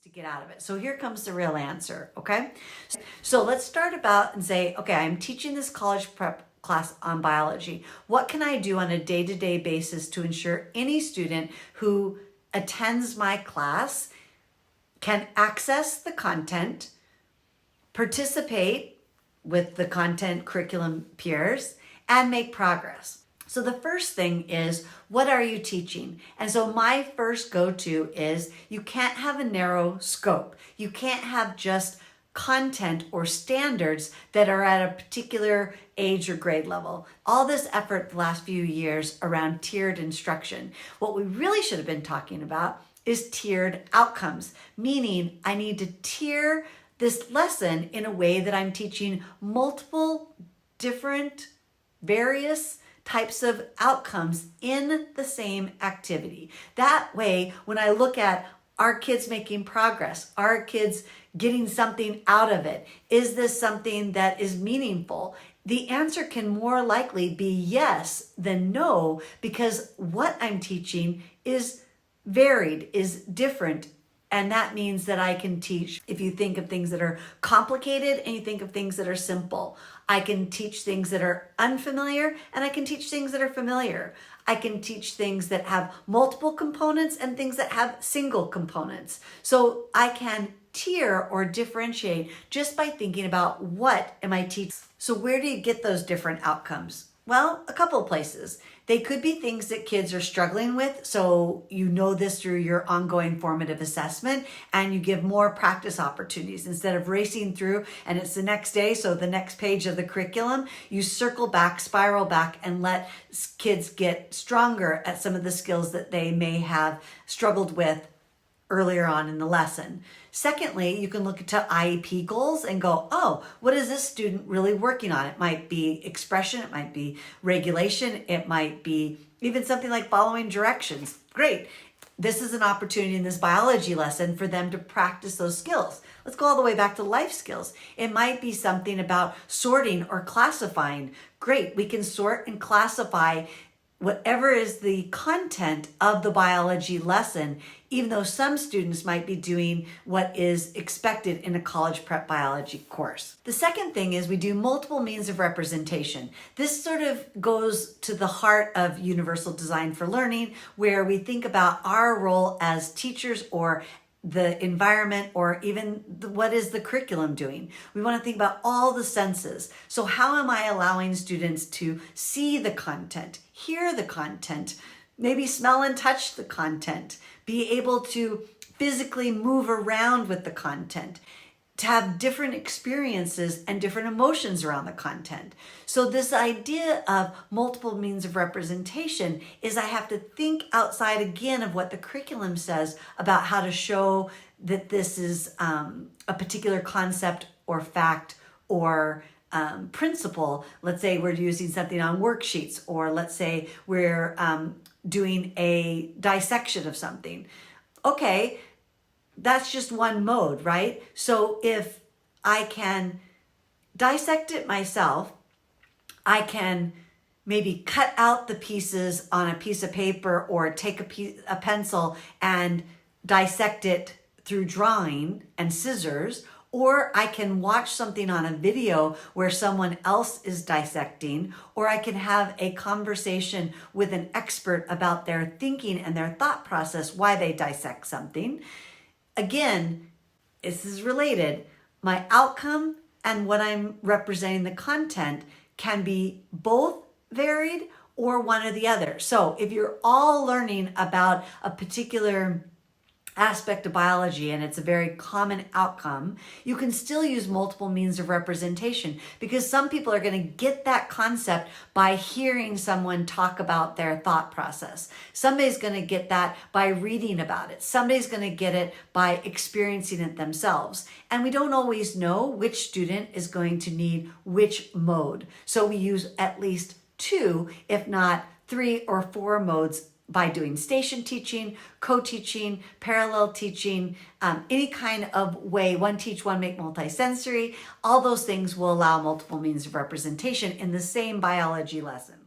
to get out of it. So here comes the real answer, okay? So let's start about and say, okay, I'm teaching this college prep class on biology. What can I do on a day-to-day basis to ensure any student who attends my class can access the content, participate with the content curriculum peers, and make progress? So the first thing is, what are you teaching? And so my first go-to is, you can't have a narrow scope. You can't have just content or standards that are at a particular age or grade level. All this effort the last few years around tiered instruction. What we really should have been talking about is tiered outcomes, meaning I need to tier this lesson in a way that I'm teaching multiple different various types of outcomes in the same activity. That way, when I look at, are kids making progress? Are kids getting something out of it? Is this something that is meaningful? The answer can more likely be yes than no, because what I'm teaching is varied, is different. And that means that I can teach, if you think of things that are complicated and you think of things that are simple. I can teach things that are unfamiliar and I can teach things that are familiar. I can teach things that have multiple components and things that have single components. So I can tier or differentiate just by thinking about, what am I teaching? So where do you get those different outcomes? Well, a couple of places. They could be things that kids are struggling with, so you know this through your ongoing formative assessment, and you give more practice opportunities. Instead of racing through and it's the next day, so the next page of the curriculum, you circle back, spiral back, and let kids get stronger at some of the skills that they may have struggled with earlier on in the lesson. Secondly, you can look at IEP goals and go, oh, what is this student really working on? It might be expression, it might be regulation, it might be even something like following directions. Great. This is an opportunity in this biology lesson for them to practice those skills. Let's go all the way back to life skills. It might be something about sorting or classifying. Great, we can sort and classify whatever is the content of the biology lesson, even though some students might be doing what is expected in a college prep biology course. The second thing is, we do multiple means of representation. This sort of goes to the heart of universal design for learning, where we think about our role as teachers or the environment, or even what is the curriculum doing. We want to think about all the senses. So how am I allowing students to see the content, hear the content, maybe smell and touch the content, be able to physically move around with the content, to have different experiences and different emotions around the content. So this idea of multiple means of representation is, I have to think outside again of what the curriculum says about how to show that this is a particular concept or fact or principle. Let's say we're using something on worksheets, or let's say we're doing a dissection of something. Okay, that's just one mode, right? So if I can dissect it myself, I can maybe cut out the pieces on a piece of paper, or take a pencil and dissect it through drawing and scissors, or I can watch something on a video where someone else is dissecting, or I can have a conversation with an expert about their thinking and their thought process, why they dissect something. Again, this is related. My outcome and what I'm representing, the content, can be both varied or one or the other. So if you're all learning about a particular aspect of biology and it's a very common outcome, you can still use multiple means of representation, because some people are going to get that concept by hearing someone talk about their thought process. Somebody's going to get that by reading about it. Somebody's going to get it by experiencing it themselves. And we don't always know which student is going to need which mode. So we use at least 2, if not 3 or 4 modes, by doing station teaching, co-teaching, parallel teaching, any kind of way, one teach, one make multisensory. All those things will allow multiple means of representation in the same biology lesson.